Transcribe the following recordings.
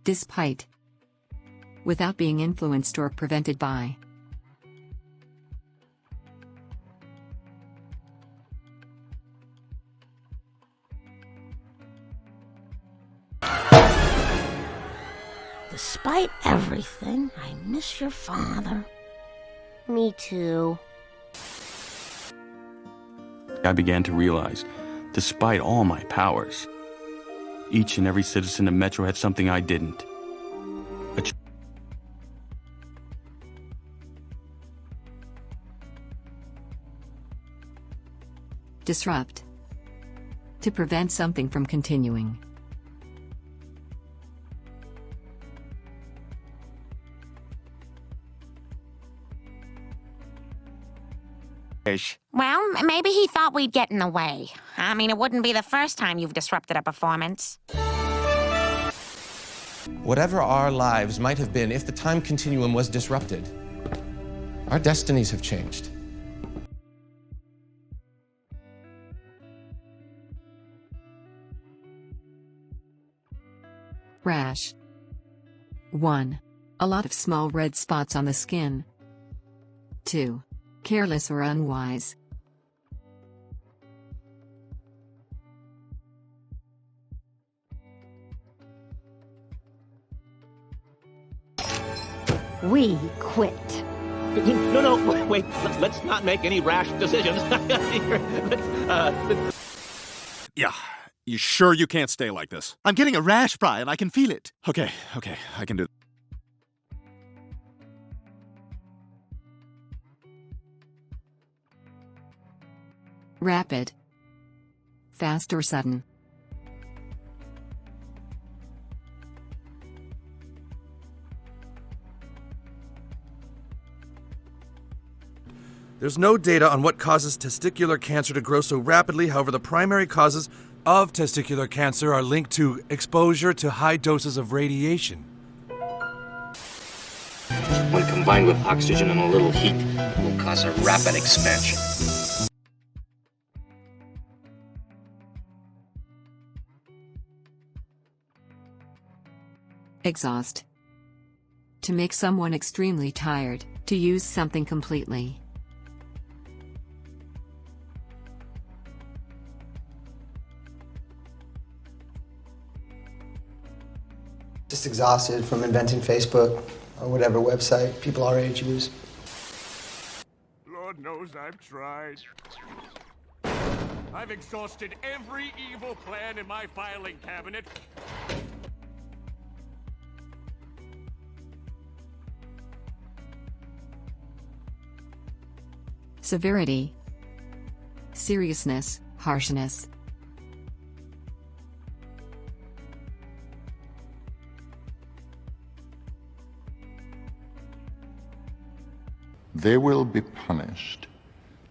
Despite. Without being influenced or prevented by. Despite everything, I miss your father. Me too. I began to realize, despite all my powers, each and every citizen of Metro had something I didn't. Disrupt. To prevent something from continuing. Well, maybe he thought we'd get in the way. I mean, it wouldn't be the first time you've disrupted a performance. Whatever our lives might have been if the time continuum was disrupted, our destinies have changed. Rash. 1. A lot of small red spots on the skin. 2. Careless or unwise. We quit. No, wait, let's not make any rash decisions. Yeah, you sure you can't stay like this? I'm getting a rash, Brian. I can feel it. Okay, I can do it. Rapid. Fast or sudden. There's no data on what causes testicular cancer to grow so rapidly. However, the primary causes of testicular cancer are linked to exposure to high doses of radiation. When combined with oxygen and a little heat, will cause a rapid expansion. Exhaust. To make someone extremely tired, to use something completely. Just exhausted from inventing Facebook or whatever website people our age use. Lord knows I've tried. I've exhausted every evil plan in my filing cabinet. Severity. Seriousness, harshness. They will be punished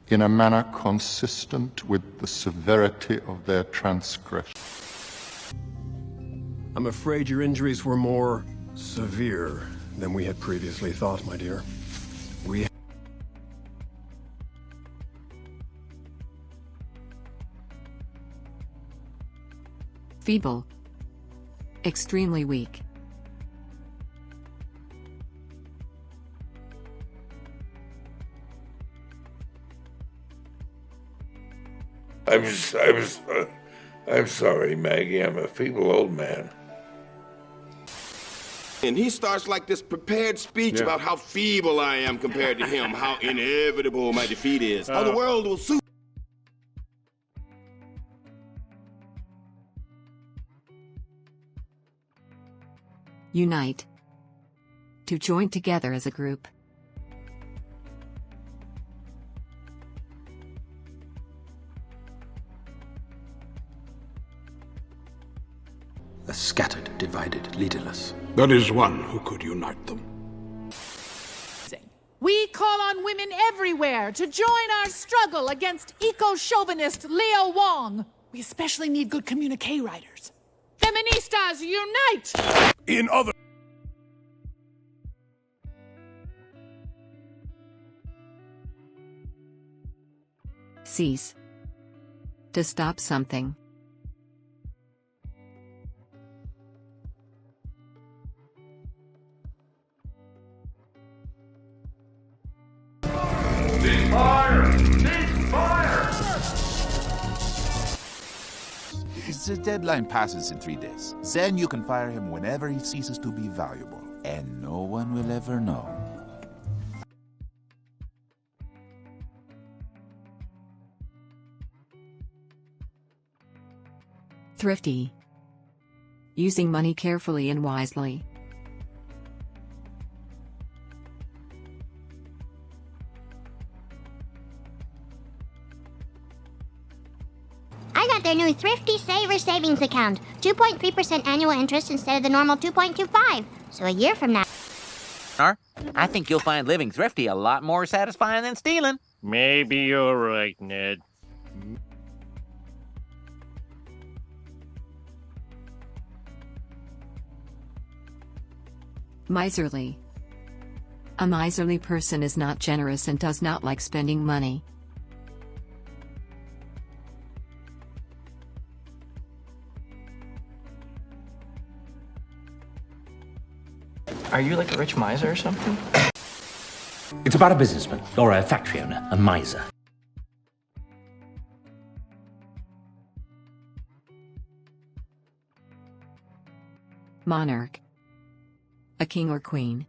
in a manner consistent with the severity of their transgression. I'm afraid your injuries were more severe than we had previously thought, my dear. We Feeble. Extremely weak. I'm sorry, Maggie. I'm a feeble old man. And he starts like this prepared speech about how feeble I am compared to him, how inevitable my defeat is, how the world will soon. Unite. To join together as a group. are scattered, divided, leaderless. There is one who could unite them. We call on women everywhere to join our struggle against eco-chauvinist Leo Wong. We especially need good communique writers. Feministas unite! In other... Cease. To stop something. the deadline passes in 3 days. Then you can fire him whenever he ceases to be valuable. And no one will ever know. Thrifty. Using money carefully and wisely. I got their new Thrifty Saver Savings Account. 2.3% annual interest instead of the normal 2.25. So a year from now... I think you'll find living thrifty a lot more satisfying than stealing. Maybe you're right, Ned. Miserly. A miserly person is not generous and does not like spending money. Are you like a rich miser or something? It's about a businessman, or a factory owner, a miser. Monarch. A king or queen.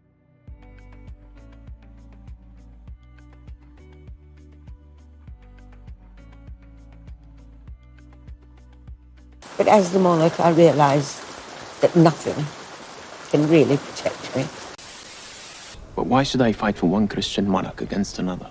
But as the monarch, I realise that nothing can really protect me. But why should I fight for one Christian monarch against another?